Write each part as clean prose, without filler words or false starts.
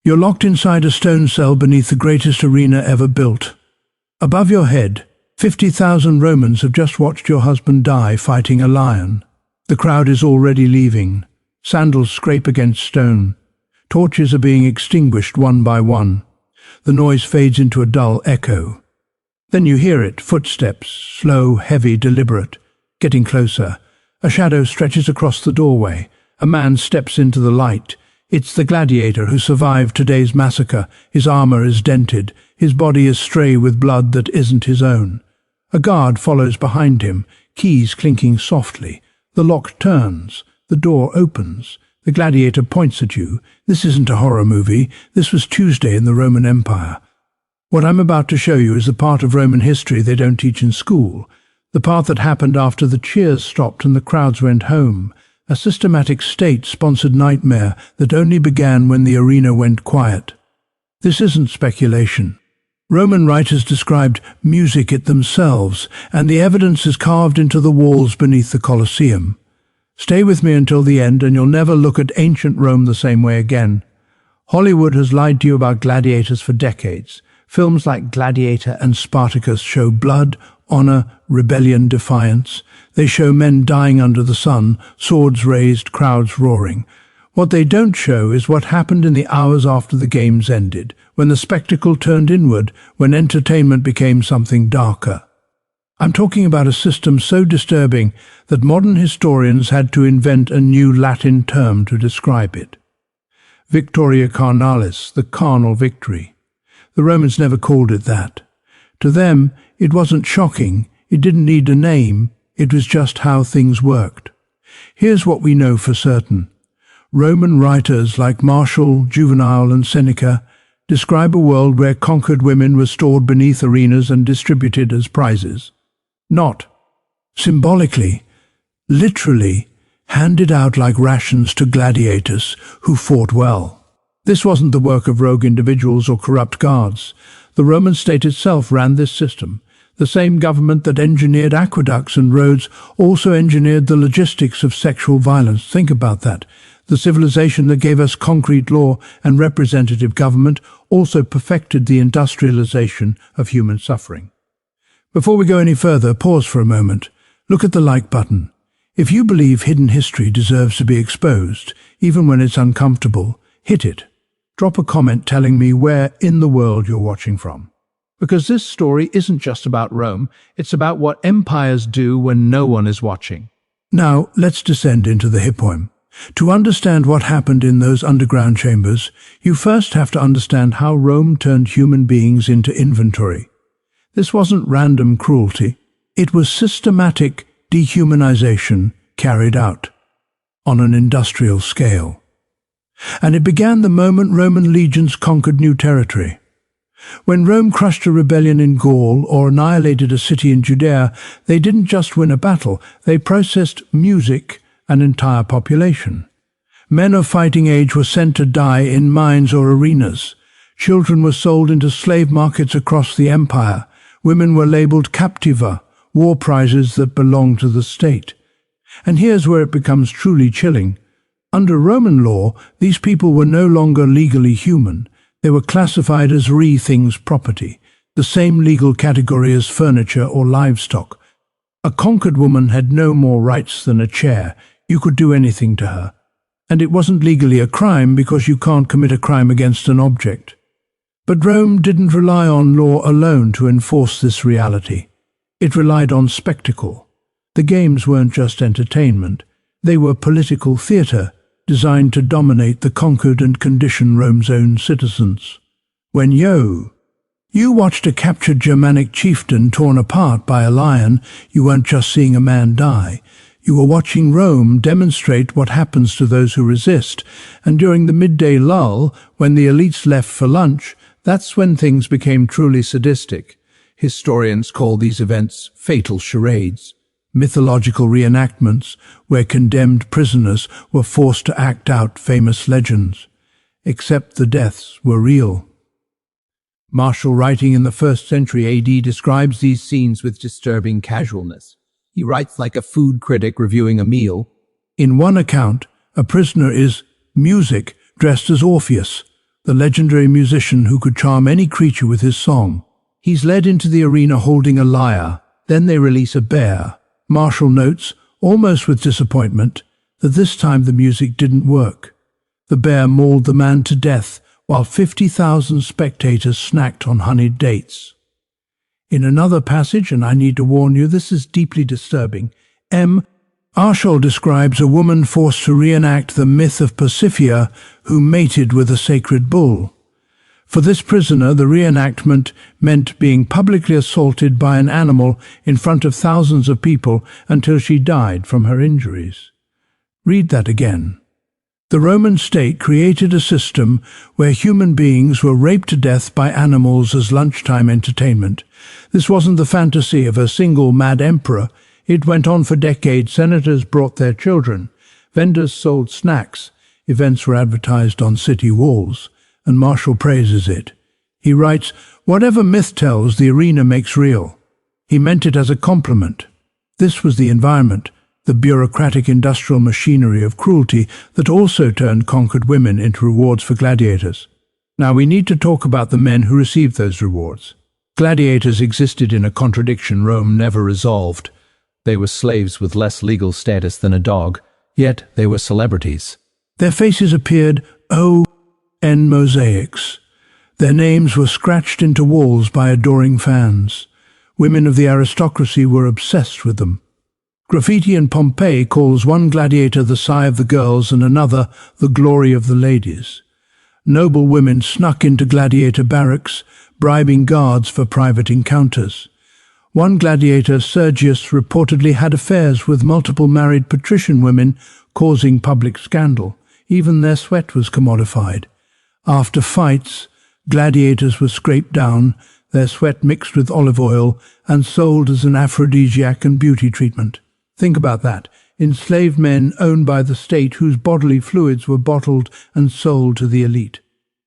You're locked inside a stone cell beneath the greatest arena ever built. Above your head, 50,000 Romans have just watched your husband die fighting a lion. The crowd is already leaving. Sandals scrape against stone. Torches are being extinguished one by one. The noise fades into a dull echo. Then you hear it, footsteps, slow, heavy, deliberate, getting closer. A shadow stretches across the doorway. A man steps into the light. It's the gladiator who survived today's massacre. His armor is dented. His body is stray with blood that isn't his own. A guard follows behind him, keys clinking softly. The lock turns. The door opens. The gladiator points at you. This isn't a horror movie. This was Tuesday in the Roman Empire. What I'm about to show you is the part of Roman history they don't teach in school. The part that happened after the cheers stopped and the crowds went home. A systematic state-sponsored nightmare that only began when the arena went quiet. This isn't speculation. Roman writers described music it themselves, and the evidence is carved into the walls beneath the Colosseum. Stay with me until the end and you'll never look at ancient Rome the same way again. Hollywood has lied to you about gladiators for decades. Films like Gladiator and Spartacus show blood, honor, rebellion, defiance. They show men dying under the sun, swords raised, crowds roaring. What they don't show is what happened in the hours after the games ended, when the spectacle turned inward, when entertainment became something darker. I'm talking about a system so disturbing that modern historians had to invent a new Latin term to describe it. Victoria carnalis, the carnal victory. The Romans never called it that. To them, it wasn't shocking, it didn't need a name, it was just how things worked. Here's what we know for certain. Roman writers like Martial, Juvenal and Seneca describe a world where conquered women were stored beneath arenas and distributed as prizes. Not symbolically, literally, handed out like rations to gladiators who fought well. This wasn't the work of rogue individuals or corrupt guards. The Roman state itself ran this system. The same government that engineered aqueducts and roads also engineered the logistics of sexual violence. Think about that. The civilization that gave us concrete law and representative government also perfected the industrialization of human suffering. Before we go any further, pause for a moment. Look at the like button. If you believe hidden history deserves to be exposed, even when it's uncomfortable, hit it. Drop a comment telling me where in the world you're watching from. Because this story isn't just about Rome, it's about what empires do when no one is watching. Now, let's descend into the hippoem. To understand what happened in those underground chambers, you first have to understand how Rome turned human beings into inventory. This wasn't random cruelty. It was systematic dehumanization carried out on an industrial scale. And it began the moment Roman legions conquered new territory. When Rome crushed a rebellion in Gaul or annihilated a city in Judea, they didn't just win a battle, they processed music, an entire population. Men of fighting age were sent to die in mines or arenas. Children were sold into slave markets across the empire. Women were labeled captiva, war prizes that belonged to the state. And here's where it becomes truly chilling. Under Roman law, these people were no longer legally human. They were classified as things property, the same legal category as furniture or livestock. A conquered woman had no more rights than a chair. You could do anything to her. And it wasn't legally a crime because you can't commit a crime against an object. But Rome didn't rely on law alone to enforce this reality. It relied on spectacle. The games weren't just entertainment. They were political theatre, designed to dominate the conquered and condition Rome's own citizens. When you watched a captured Germanic chieftain torn apart by a lion, you weren't just seeing a man die. You were watching Rome demonstrate what happens to those who resist. And during the midday lull, when the elites left for lunch, that's when things became truly sadistic. Historians call these events fatal charades. Mythological reenactments where condemned prisoners were forced to act out famous legends. Except the deaths were real. Martial writing in the 1st century AD describes these scenes with disturbing casualness. He writes like a food critic reviewing a meal. In one account, a prisoner is music dressed as Orpheus. the legendary musician who could charm any creature with his song. He's led into the arena holding a lyre. Then they release a bear. Marshall notes, almost with disappointment, that this time the music didn't work. The bear mauled the man to death, while 50,000 spectators snacked on honeyed dates. In another passage, and I need to warn you, this is deeply disturbing, Marshall describes a woman forced to reenact the myth of Pasiphae, who mated with a sacred bull. For this prisoner, the reenactment meant being publicly assaulted by an animal in front of thousands of people until she died from her injuries. Read that again. The Roman state created a system where human beings were raped to death by animals as lunchtime entertainment. This wasn't the fantasy of a single mad emperor. It went on for decades. Senators brought their children. Vendors sold snacks. Events were advertised on city walls, and Marshall praises it. He writes, "Whatever myth tells, the arena makes real." He meant it as a compliment. This was the environment, the bureaucratic industrial machinery of cruelty that also turned conquered women into rewards for gladiators. Now we need to talk about the men who received those rewards. Gladiators existed in a contradiction Rome never resolved. They were slaves with less legal status than a dog, yet they were celebrities. Their faces appeared, in mosaics. Their names were scratched into walls by adoring fans. Women of the aristocracy were obsessed with them. Graffiti in Pompeii calls one gladiator the sigh of the girls and another the glory of the ladies. Noble women snuck into gladiator barracks, bribing guards for private encounters. One gladiator, Sergius, reportedly had affairs with multiple married patrician women, causing public scandal. Even their sweat was commodified. After fights, gladiators were scraped down, their sweat mixed with olive oil, and sold as an aphrodisiac and beauty treatment. Think about that. Enslaved men owned by the state whose bodily fluids were bottled and sold to the elite.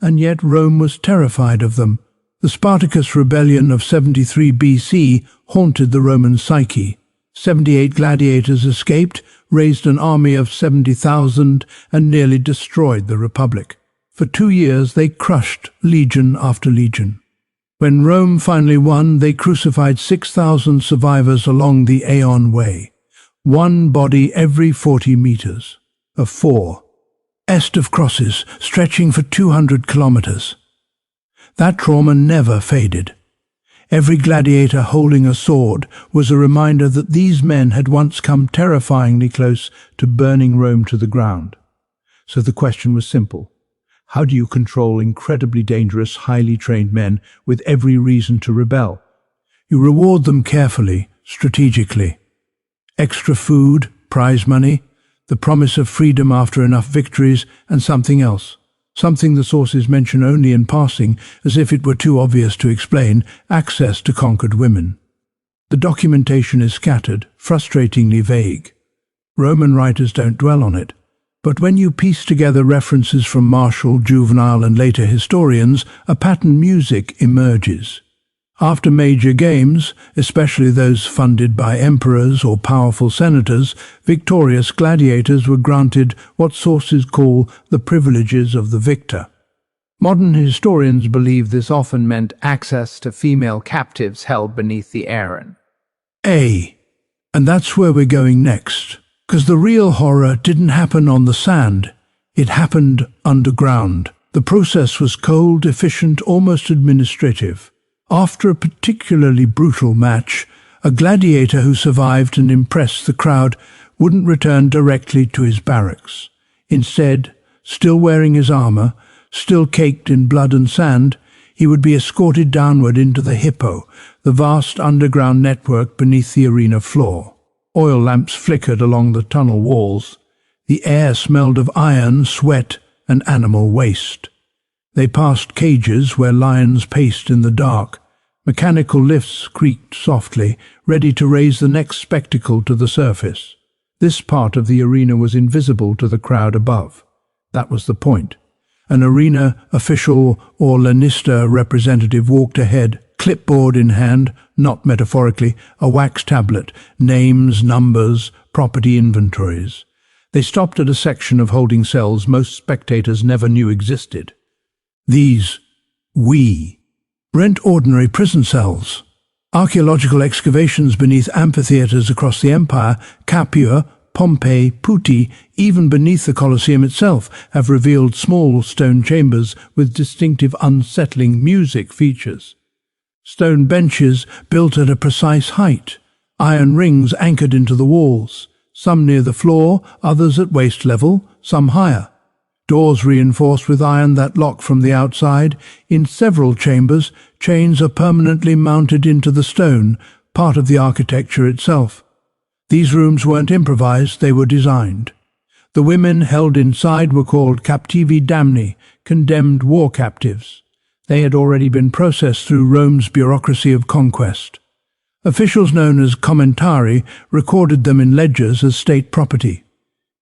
And yet Rome was terrified of them. The Spartacus rebellion of 73 BC haunted the Roman psyche. 78 gladiators escaped, raised an army of 70,000, and nearly destroyed the Republic. For 2 years they crushed legion after legion. When Rome finally won, they crucified 6,000 survivors along the Aeon Way. One body every 40 meters. A 4 est of crosses stretching for 200 kilometers. That trauma never faded. Every gladiator holding a sword was a reminder that these men had once come terrifyingly close to burning Rome to the ground. So the question was simple. How do you control incredibly dangerous, highly trained men with every reason to rebel? You reward them carefully, strategically. Extra food, prize money, the promise of freedom after enough victories, and something else. Something the sources mention only in passing, as if it were too obvious to explain: access to conquered women. The documentation is scattered, frustratingly vague. Roman writers don't dwell on it. But when you piece together references from Martial, Juvenal, and later historians, a pattern music emerges. After major games, especially those funded by emperors or powerful senators, victorious gladiators were granted what sources call the privileges of the victor. Modern historians believe this often meant access to female captives held beneath the Aeron. And that's where we're going next, because the real horror didn't happen on the sand, it happened underground. The process was cold, efficient, almost administrative. After a particularly brutal match, a gladiator who survived and impressed the crowd wouldn't return directly to his barracks. Instead, still wearing his armor, still caked in blood and sand, he would be escorted downward into the Hippo, the vast underground network beneath the arena floor. Oil lamps flickered along the tunnel walls. The air smelled of iron, sweat, and animal waste. They passed cages where lions paced in the dark. Mechanical lifts creaked softly, ready to raise the next spectacle to the surface. This part of the arena was invisible to the crowd above. That was the point. An arena official or lanista representative walked ahead, clipboard in hand, not metaphorically, a wax tablet, names, numbers, property inventories. They stopped at a section of holding cells most spectators never knew existed. These we rent ordinary prison cells. Archaeological excavations beneath amphitheatres across the empire, Capua, Pompeii, Putti, even beneath the Colosseum itself, have revealed small stone chambers with distinctive unsettling music features. Stone benches built at a precise height, iron rings anchored into the walls, some near the floor, others at waist level, some higher. Doors reinforced with iron that lock from the outside. In several chambers, chains are permanently mounted into the stone, part of the architecture itself. These rooms weren't improvised, they were designed. The women held inside were called captivi damni, condemned war captives. They had already been processed through Rome's bureaucracy of conquest. Officials known as commentari recorded them in ledgers as state property.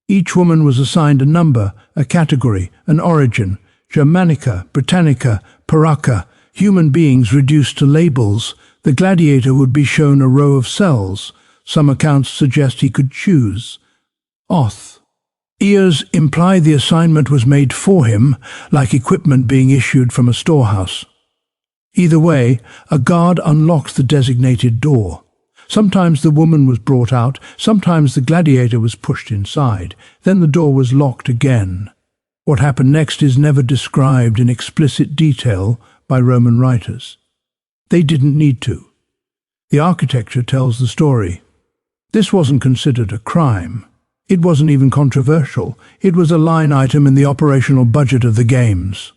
Each woman was assigned a number, a category, an origin: Germanica, Britannica, Paracca, human beings reduced to labels. The gladiator would be shown a row of cells. Some accounts suggest he could choose. Oath. Ears imply the assignment was made for him, like equipment being issued from a storehouse. Either way, a guard unlocked the designated door. Sometimes the woman was brought out, sometimes the gladiator was pushed inside, then the door was locked again. What happened next is never described in explicit detail by Roman writers. They didn't need to. The architecture tells the story. This wasn't considered a crime. It wasn't even controversial. It was a line item in the operational budget of the games.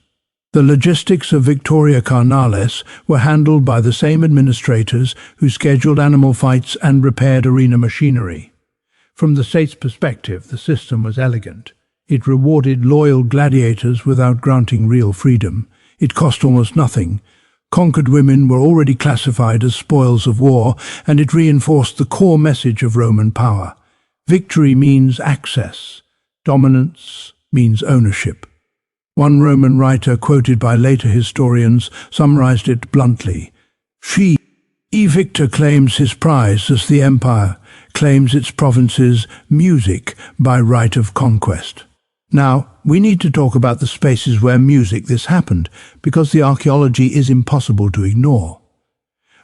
The logistics of Victoria Carnales were handled by the same administrators who scheduled animal fights and repaired arena machinery. From the state's perspective, the system was elegant. It rewarded loyal gladiators without granting real freedom. It cost almost nothing. Conquered women were already classified as spoils of war, and it reinforced the core message of Roman power. Victory means access. Dominance means ownership. One Roman writer, quoted by later historians, summarized it bluntly. Victor claims his prize as the empire claims its province's music by right of conquest. Now, we need to talk about the spaces where this happened, because the archaeology is impossible to ignore.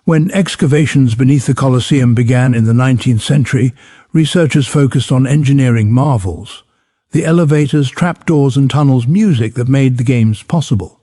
When excavations beneath the Colosseum began in the 19th century, researchers focused on engineering marvels. The elevators, trapdoors and tunnels music that made the games possible.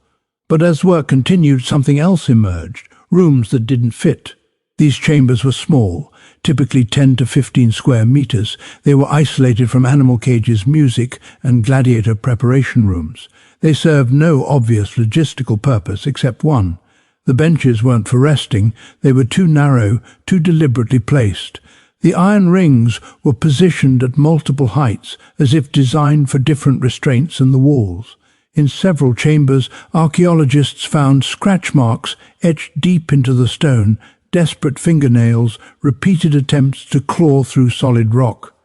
But as work continued, something else emerged, rooms that didn't fit. These chambers were small, typically 10 to 15 square meters. They were isolated from animal cages, music and gladiator preparation rooms. They served no obvious logistical purpose except one. The benches weren't for resting, they were too narrow, too deliberately placed. The iron rings were positioned at multiple heights, as if designed for different restraints in the walls. In several chambers, archaeologists found scratch marks etched deep into the stone, desperate fingernails, repeated attempts to claw through solid rock.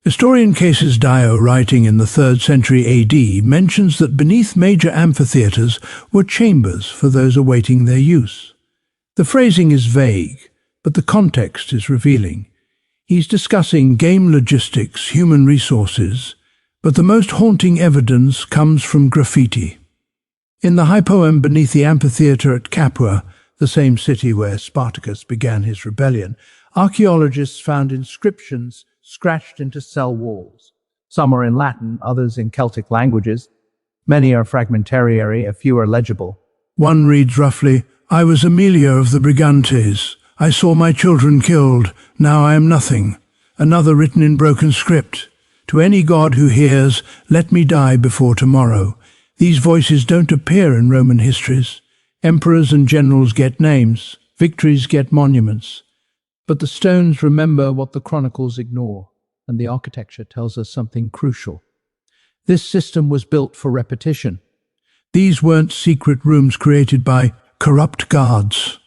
Historian Cases Dio, writing in the 3rd century AD, mentions that beneath major amphitheatres were chambers for those awaiting their use. The phrasing is vague, but the context is revealing. He's discussing game logistics, human resources, but the most haunting evidence comes from graffiti. In the high poem beneath the amphitheatre at Capua, the same city where Spartacus began his rebellion, archaeologists found inscriptions scratched into cell walls. Some are in Latin, others in Celtic languages. Many are fragmentary, a few are legible. One reads roughly, "I was Aemilia of the Brigantes. I saw my children killed. Now I am nothing." Another written in broken script, "To any god who hears, let me die before tomorrow." These voices don't appear in Roman histories. Emperors and generals get names, victories get monuments. But the stones remember what the chronicles ignore, and the architecture tells us something crucial. This system was built for repetition. These weren't secret rooms created by corrupt guards.